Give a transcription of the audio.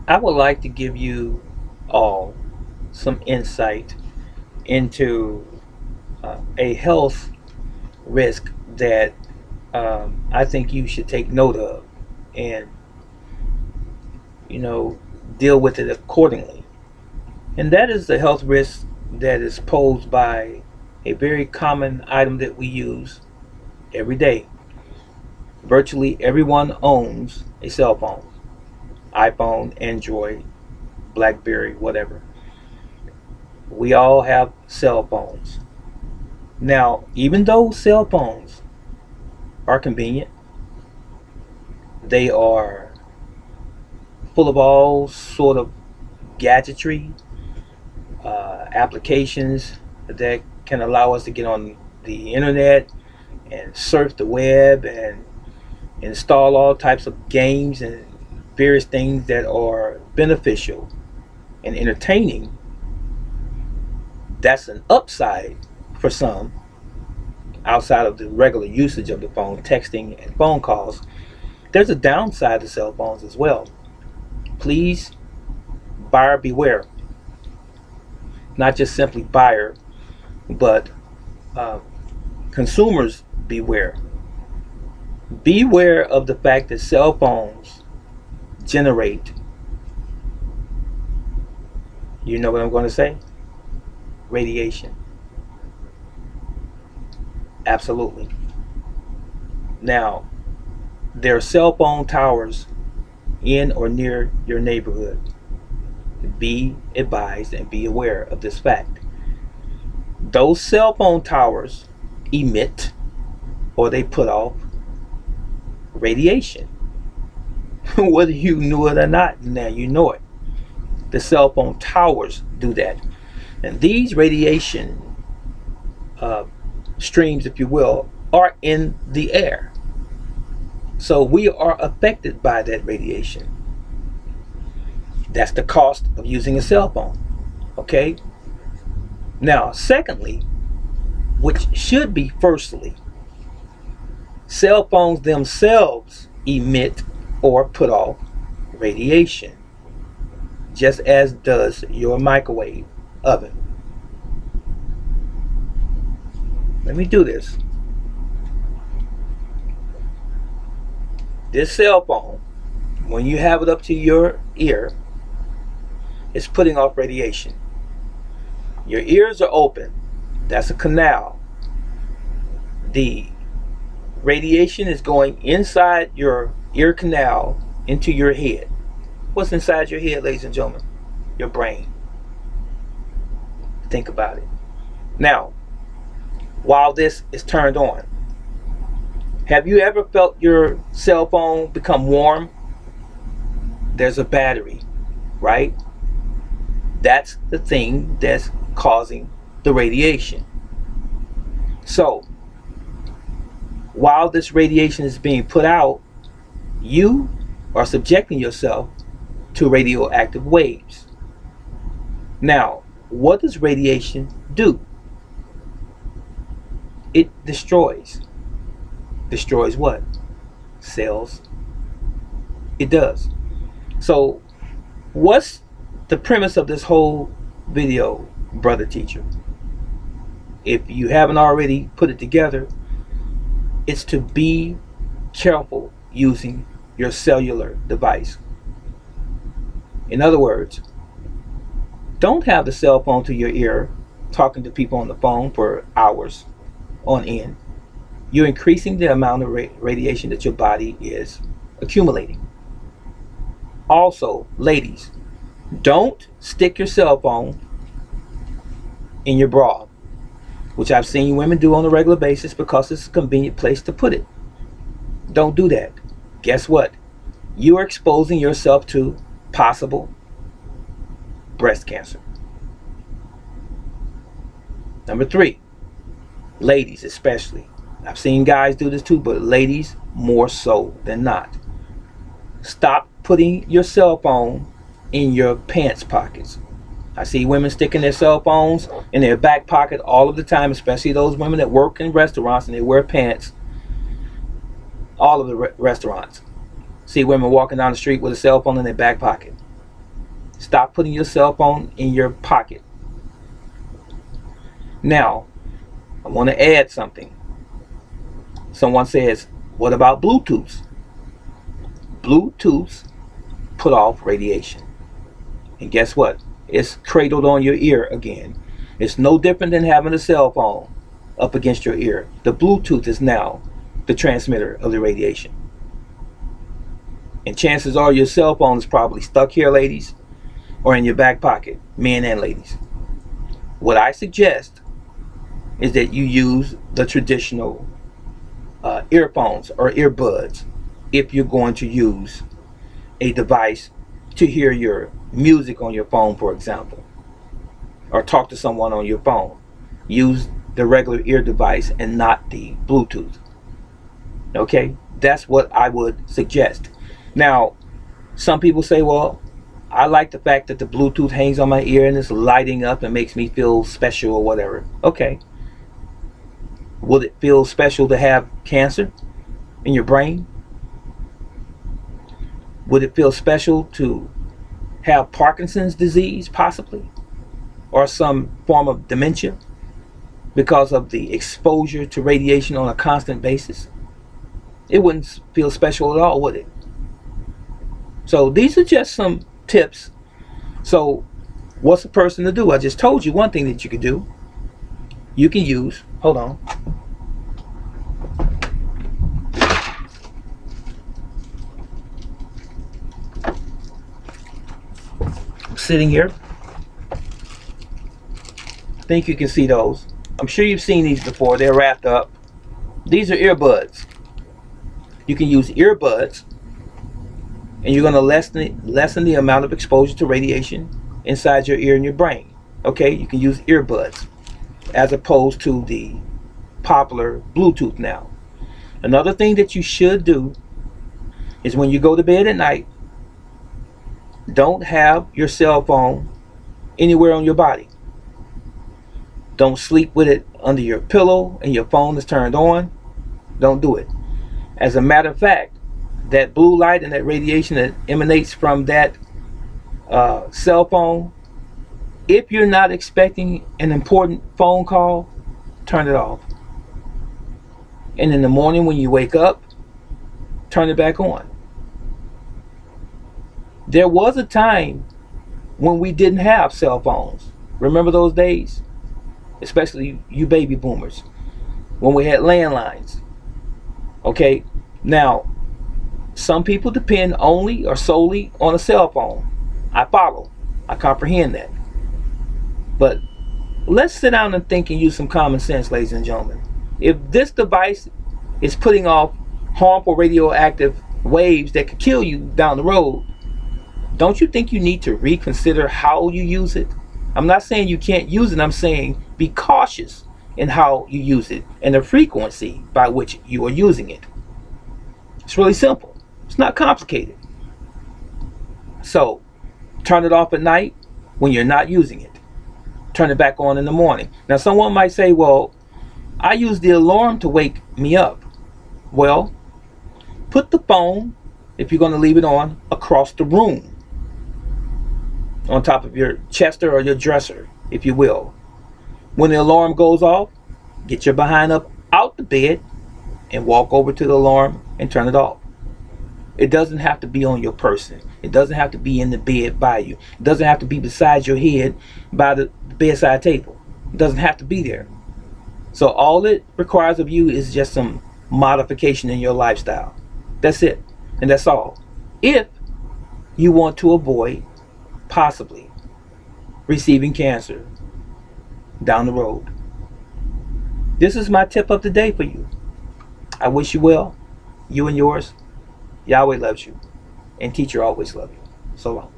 I would like to give you all some insight into a health risk that I think you should take note of and, you know, deal with it accordingly. And that is the health risk that is posed by a very common item that we use every day. Virtually everyone owns a cell phone: iPhone, Android, Blackberry, whatever. We all have cell phones. Now, even though cell phones are convenient, they are full of all sort of gadgetry, applications that can allow us to get on the internet and surf the web and install all types of games and various things that are beneficial and entertaining. That's an upside for some outside of the regular usage of the phone, texting and phone calls. There's a downside to cell phones as well. Please, buyer beware. Not just simply buyer, but uh, consumers beware. Beware of the fact that cell phones generate, you know what I'm going to say? Radiation. Absolutely. Now, there are cell phone towers in or near your neighborhood. Be advised and be aware of this fact. Those cell phone towers emit or they put off radiation. Whether you knew it or not, now you know it. The cell phone towers do that. And these radiation uh, streams, if you will, are in the air. So we are affected by that radiation. That's the cost of using a cell phone. Okay? Now, secondly, which should be firstly, cell phones themselves emit or put off radiation, just as does your microwave oven. Let me do this. This cell phone, when you have it up to your ear, it's putting off radiation. Your ears are open. That's a canal. The radiation is going inside your ear canal into your head. What's inside your head, ladies and gentlemen? Your brain. Think about it. Now, while this is turned on, have you ever felt your cell phone become warm? There's a battery, right? That's the thing that's causing the radiation. So, while this radiation is being put out, you are subjecting yourself to radioactive waves. Now, what does radiation do? It destroys. Destroys what? Cells. It does. So, what's the premise of this whole video, brother teacher? If you haven't already put it together, it's to be careful using your cellular device. In other words, don't have the cell phone to your ear talking to people on the phone for hours on end. You're increasing the amount of radiation that your body is accumulating. Also, ladies, don't stick your cell phone in your bra, which I've seen women do on a regular basis because it's a convenient place to put it. Don't do that. Guess what? You are exposing yourself to possible breast cancer. Number 3, ladies especially. I've seen guys do this too, but ladies more so than not. Stop putting your cell phone in your pants pockets. I see women sticking their cell phones in their back pocket all of the time, especially those women that work in restaurants and they wear pants. All of the restaurants. See women walking down the street with a cell phone in their back pocket. Stop putting your cell phone in your pocket. Now, I want to add something. Someone says, what about Bluetooth? Bluetooth put off radiation. And guess what? It's cradled on your ear again. It's no different than having a cell phone up against your ear. The Bluetooth is now the transmitter of the radiation. And chances are your cell phone is probably stuck here, ladies, or in your back pocket, men and ladies. What I suggest is that you use the traditional earphones or earbuds if you're going to use a device to hear your music on your phone, for example, or talk to someone on your phone. Use the regular ear device and not the Bluetooth. Okay, that's what I would suggest. Now, some people say, well, I like the fact that the Bluetooth hangs on my ear and it's lighting up and makes me feel special or whatever. Okay. Will it feel special to have cancer in your brain? Would it feel special to have Parkinson's disease, possibly? Or some form of dementia because of the exposure to radiation on a constant basis? It wouldn't feel special at all, would it? So these are just some tips. So what's a person to do? I just told you one thing that you could do. You can use, hold on. I'm sitting here. I think you can see those. I'm sure you've seen these before. They're wrapped up. These are earbuds. You can use earbuds, and you're going to lessen the amount of exposure to radiation inside your ear and your brain. Okay, you can use earbuds as opposed to the popular Bluetooth now. Another thing that you should do is when you go to bed at night, don't have your cell phone anywhere on your body. Don't sleep with it under your pillow and your phone is turned on. Don't do it. As a matter of fact, that blue light and that radiation that emanates from that cell phone, if you're not expecting an important phone call, turn it off. And in the morning when you wake up, turn it back on. There was a time when we didn't have cell phones. Remember those days? Especially you baby boomers. When we had landlines. Okay, now some people depend only or solely on a cell phone. I follow. I comprehend that. But let's sit down and think and use some common sense, ladies and gentlemen. If this device is putting off harmful radioactive waves that could kill you down the road, don't you think you need to reconsider how you use it? I'm not saying you can't use it. I'm saying be cautious in how you use it and the frequency by which you are using it. It's really simple. It's not complicated. So turn it off at night when you're not using it. Turn it back on in the morning. Now someone might say, well, I use the alarm to wake me up. Well, put the phone, if you're going to leave it on, across the room. On top of your chester or your dresser, if you will. When the alarm goes off, get your behind up out the bed and walk over to the alarm and turn it off. It doesn't have to be on your person. It doesn't have to be in the bed by you. It doesn't have to be beside your head by the bedside table. It doesn't have to be there. So all it requires of you is just some modification in your lifestyle. That's it. And that's all. If you want to avoid possibly receiving cancer down the road. This is my tip of the day for you. I wish you well, you and yours. Yahweh loves you, and teacher always loves you. So long.